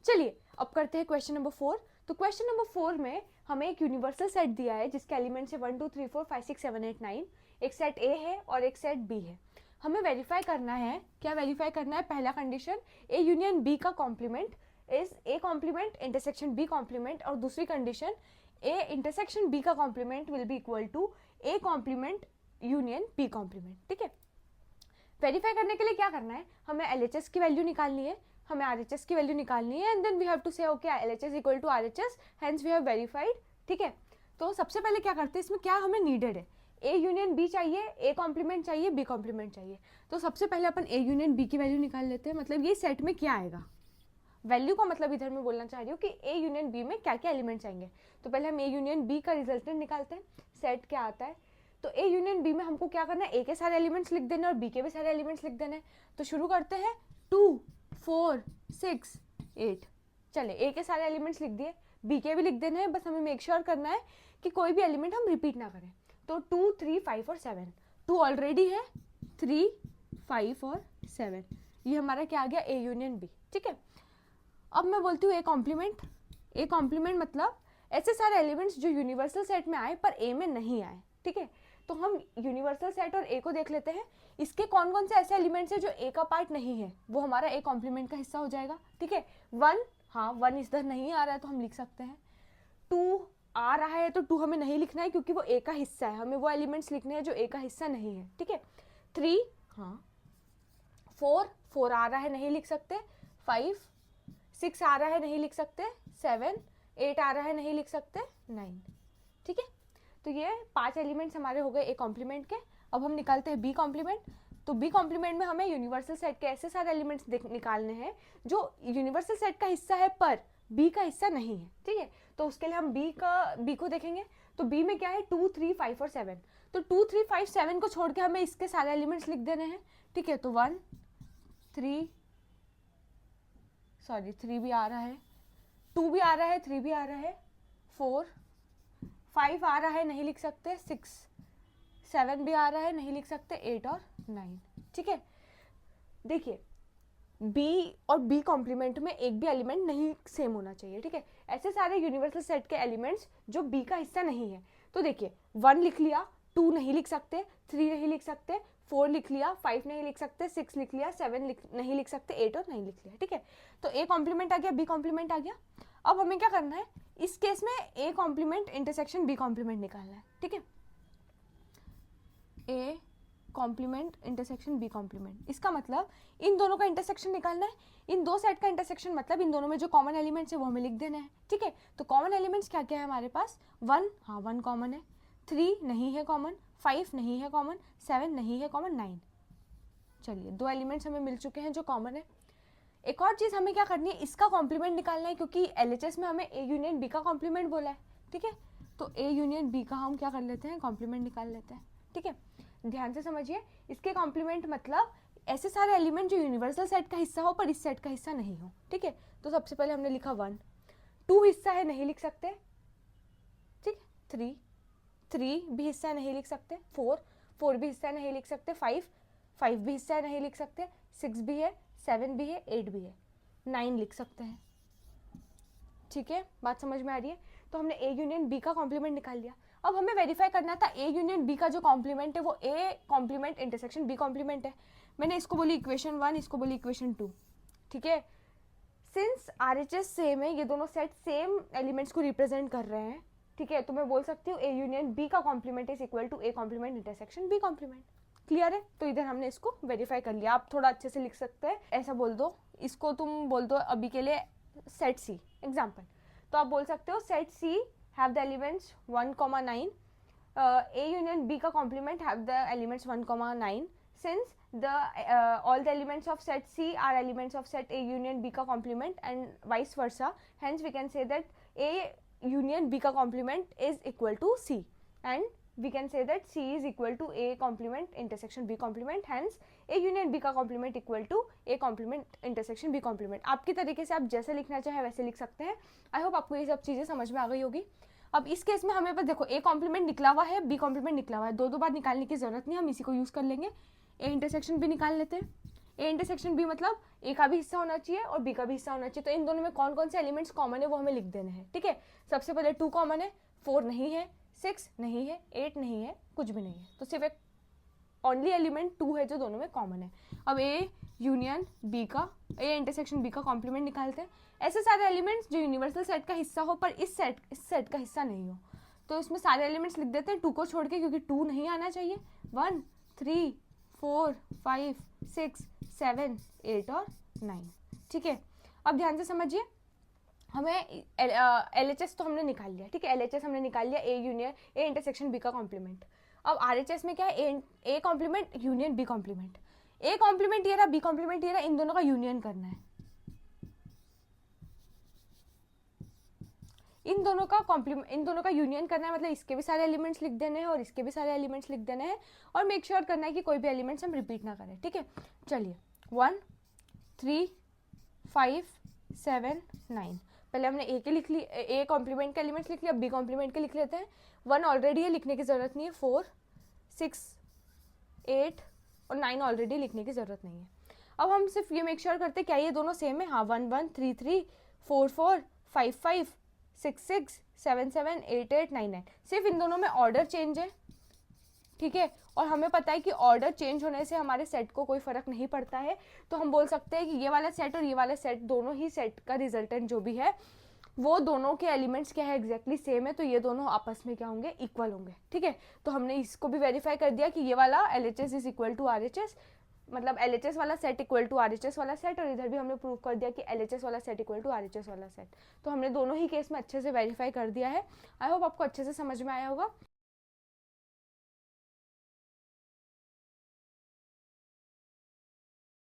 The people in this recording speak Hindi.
चलिए अब करते हैं क्वेश्चन नंबर 4। तो क्वेश्चन नंबर 4 में हमें एक यूनिवर्सल सेट दिया है जिसके एलिमेंट्स है 1 2 3 4 5 6 7 8 9। एक सेट ए है और एक सेट बी है। हमें वेरीफाई करना है, क्या वेरीफाई करना है? पहला कंडीशन ए यूनियन बी का complement is A complement intersection B complement, और दूसरी कंडीशन ए इंटरसेक्शन बी का complement will be equal to A complement union B complement. ठीक है, वेरीफाई करने के लिए क्या करना है? हमें LHS की वैल्यू निकालनी है, हमें RHS की वैल्यू निकालनी है, and then we have to say okay LHS इक्वल to RHS, hence we have verified. ठीक है, तो सबसे पहले क्या करते हैं, इसमें क्या हमें नीडेड है? ए यूनियन बी चाहिए, ए कॉम्प्लीमेंट चाहिए, बी कॉम्प्लीमेंट चाहिए। तो सबसे पहले अपन ए यूनियन बी की वैल्यू निकाल लेते हैं। मतलब ये सेट में क्या आएगा, वैल्यू का मतलब इधर मैं बोलना चाह रही हूँ कि ए यूनियन बी में क्या क्या एलिमेंट्स आएंगे। तो पहले हम ए यूनियन बी का रिजल्टेंट निकालते हैं, सेट क्या आता है। तो ए यूनियन बी में हमको क्या करना है, ए के सारे एलिमेंट्स लिख देने और बी के भी सारे एलिमेंट्स लिख देने। तो शुरू करते हैं 2 4 6 8। चले, ए के सारे एलिमेंट्स लिख दिए, बी के भी लिख देने हैं, बस हमें मेक श्योर करना है कि कोई भी एलिमेंट हम रिपीट ना करें। तो 2 3 5 और 7, 2 ऑलरेडी है, 3 5 और 7, ये हमारा क्या आ गया, ए यूनियन बी। ठीक है, अब मैं बोलती हूँ ए कॉम्प्लीमेंट। ए कॉम्प्लीमेंट मतलब ऐसे सारे एलिमेंट्स जो यूनिवर्सल सेट में आए पर ए में नहीं आए। ठीक है, तो हम यूनिवर्सल सेट और ए को देख लेते हैं, इसके कौन कौन से ऐसे एलिमेंट्स हैं जो ए का पार्ट नहीं है, वो हमारा ए कॉम्प्लीमेंट का हिस्सा हो जाएगा। ठीक है, 1, हाँ 1 इधर नहीं आ रहा है तो हम लिख सकते हैं। 2 आ रहा है तो 2 हमें नहीं लिखना है क्योंकि वो ए का हिस्सा है, हमें वो एलिमेंट्स लिखने हैं जो ए का हिस्सा नहीं है। ठीक है, 3, हाँ 4 आ रहा है नहीं लिख सकते, 5 6 आ रहा है नहीं लिख सकते, 7 8 आ रहा है नहीं लिख सकते, 9। ठीक है, तो ये 5 एलिमेंट्स हमारे हो गए ए कॉम्प्लीमेंट के। अब हम निकालते हैं बी कॉम्प्लीमेंट। तो बी कॉम्प्लीमेंट में हमें यूनिवर्सल सेट के ऐसे सारे एलिमेंट्स निकालने हैं जो यूनिवर्सल सेट का हिस्सा है पर बी का हिस्सा नहीं है। ठीक है, तो उसके लिए हम बी को देखेंगे। तो बी में क्या है, 2 3 5 और 7। तो 2 3 5 7 को छोड़ के हमें इसके सारे एलिमेंट्स लिख देने हैं। ठीक है, तो 1 3 3 भी आ रहा है, 2 भी आ रहा है, 3 भी आ रहा है, 4 5 आ रहा है नहीं लिख सकते, 6 7 भी आ रहा है नहीं लिख सकते, 8 और 9। ठीक है, देखिए बी और बी कॉम्प्लीमेंट में एक भी एलिमेंट नहीं सेम होना चाहिए। ठीक है, ऐसे सारे यूनिवर्सल सेट के एलिमेंट्स जो बी का हिस्सा नहीं है, तो देखिए 1 लिख लिया, 2 नहीं लिख सकते, 3 नहीं लिख सकते, 4 लिख लिया, 5 नहीं लिख सकते, 6 लिख लिया, 7 नहीं लिख सकते, 8 और 9 लिख लिया। ठीक है, तो ए कॉम्प्लीमेंट आ गया, बी कॉम्प्लीमेंट आ गया। अब हमें क्या करना है, इस केस में A complement intersection B complement निकालना है। ठीक है, A complement intersection B complement, इसका मतलब इन दोनों का इंटरसेक्शन निकालना है। इन दो सेट का इंटरसेक्शन मतलब इन दोनों में जो कॉमन एलिमेंट्स है वो हमें लिख देना है। ठीक है, तो कॉमन एलिमेंट्स क्या क्या है हमारे पास, 1, हाँ 1 कॉमन है, 3 नहीं है कॉमन, 5 नहीं है कॉमन, 7 नहीं है कॉमन, 9। चलिए 2 एलिमेंट्स हमें मिल चुके हैं जो कॉमन है। एक और चीज़ हमें क्या करनी है, इसका कॉम्प्लीमेंट निकालना है क्योंकि LHS में हमें ए यूनियन बी का कॉम्प्लीमेंट बोला है। ठीक है, तो ए यूनियन बी का हम क्या कर लेते हैं, कॉम्प्लीमेंट निकाल लेते हैं। ठीक है, ध्यान से समझिए, इसके कॉम्प्लीमेंट मतलब ऐसे सारे एलिमेंट जो यूनिवर्सल सेट का हिस्सा हो पर इस सेट का हिस्सा नहीं हो। ठीक है, तो सबसे पहले हमने लिखा 1, 2 हिस्सा है नहीं लिख सकते। ठीक है, 3 भी हिस्सा है नहीं लिख सकते, 4 भी हिस्सा है नहीं लिख सकते, 5 भी हिस्सा है नहीं लिख सकते, 6 भी है, 7 भी है, 8 भी है, 9 लिख सकते हैं। ठीक है, बात समझ में आ रही है। तो हमने ए यूनियन बी का कॉम्प्लीमेंट निकाल लिया। अब हमें वेरीफाई करना था ए यूनियन बी का जो कॉम्प्लीमेंट है वो A complement intersection B complement है। मैंने इसको बोली इक्वेशन 1, इसको बोली इक्वेशन 2। ठीक है, सिंस RHS सेम है, ये दोनों सेट सेम एलिमेंट्स को रिप्रेजेंट कर रहे हैं। ठीक है, तो मैं बोल सकती हूँ ए यूनियन बी का complement is equal to A complement intersection B complement. Clear है, तो इधर हमने इसको वेरीफाई कर लिया। आप थोड़ा अच्छे से लिख सकते हैं, ऐसा बोल दो, इसको तुम बोल दो अभी के लिए सेट सी एग्जाम्पल। तो आप बोल सकते हो set C have the elements 1,9, A union B का complement have the elements 1,9 since the all the elements of set C are elements of set A union B का complement and vice versa, hence we can say that A union B का complement is equal to C and we can say that C is equal to A complement intersection B complement, hence A union B का complement equal to A complement intersection B complement। आपके तरीके से आप जैसे लिखना चाहे वैसे लिख सकते हैं। आई होप आपको ये सब चीज़ें समझ में आ गई होगी। अब इस केस में हमें बस देखो ए कॉम्प्लीमेंट निकला हुआ है, बी कॉम्प्लीमेंट निकला हुआ है, दो बार निकालने की जरूरत नहीं, हम इसी को यूज़ कर लेंगे। ए इंटरसेक्शन भी निकाल लेते हैं। ए इंटरसेक्शन बी मतलब ए का भी हिस्सा होना चाहिए और बी का भी हिस्सा होना चाहिए। तो इन दोनों में कौन कौन से एलिमेंट्स कॉमन है वो हमें लिख देने हैं, ठीक है। सबसे पहले 2 कॉमन है, 4 नहीं है, 6 नहीं है, 8 नहीं है, कुछ भी नहीं है, तो सिर्फ एक ओनली एलिमेंट 2 है जो दोनों में कॉमन है। अब ए यूनियन बी का, ए इंटरसेक्शन बी का कॉम्प्लीमेंट निकालते हैं। ऐसे सारे एलिमेंट्स जो यूनिवर्सल सेट का हिस्सा हो पर इस सेट का हिस्सा नहीं हो, तो इसमें सारे एलिमेंट्स लिख देते हैं 2 को छोड़ के, क्योंकि 2 नहीं आना चाहिए। 1 3 4 5 6 7 8 और 9, ठीक है। अब ध्यान से समझिए, हमें LHS तो हमने निकाल लिया, ठीक है। LHS हमने निकाल लिया, A union A intersection B का कॉम्प्लीमेंट। अब RHS में क्या है, A complement union B complement. A complement ये रहा, बी कॉम्प्लीमेंट ये रहा, इन दोनों का यूनियन करना है। इन दोनों का यूनियन करना है, मतलब इसके भी सारे एलिमेंट्स लिख देने हैं और इसके भी सारे एलिमेंट्स लिख देने हैं, और मेक श्योर करना है कि कोई भी एलिमेंट्स हम रिपीट ना करें, ठीक है। चलिए 1 3 5 7 9, पहले हमने ए के लिख ली, ए कॉम्प्लीमेंट के एलिमेंट्स लिख लिया, बी कॉम्प्लीमेंट के लिख लेते हैं। 1 ऑलरेडी है, लिखने की जरूरत नहीं है। 4 6 8 और 9 ऑलरेडी लिखने की जरूरत नहीं है। अब हम सिर्फ ये मेक श्योर करते हैं क्या ये दोनों सेम है। हाँ, 1 1 3 3 4 4 5 5 6 6 7 7 8 8 9 9, सिर्फ इन दोनों में ऑर्डर चेंज है, ठीक है। और हमें पता है कि ऑर्डर चेंज होने से हमारे सेट को कोई फर्क नहीं पड़ता है, तो हम बोल सकते हैं कि ये वाला सेट और ये वाला सेट दोनों ही सेट का रिजल्टेंट जो भी है वो दोनों के एलिमेंट्स क्या है, एग्जैक्टली सेम है, तो ये दोनों आपस में क्या होंगे, इक्वल होंगे, ठीक है। तो हमने इसको भी वेरीफाई कर दिया कि ये वाला LHS is equal to RHS, मतलब LHS वाला सेट इक्वल टू RHS वाला सेट, और इधर भी हमने प्रूव कर दिया कि LHS वाला सेट इक्वल टू RHS वाला सेट। तो हमने दोनों ही केस में अच्छे से वेरीफाई कर दिया है। आई होप आपको अच्छे से समझ में आया होगा।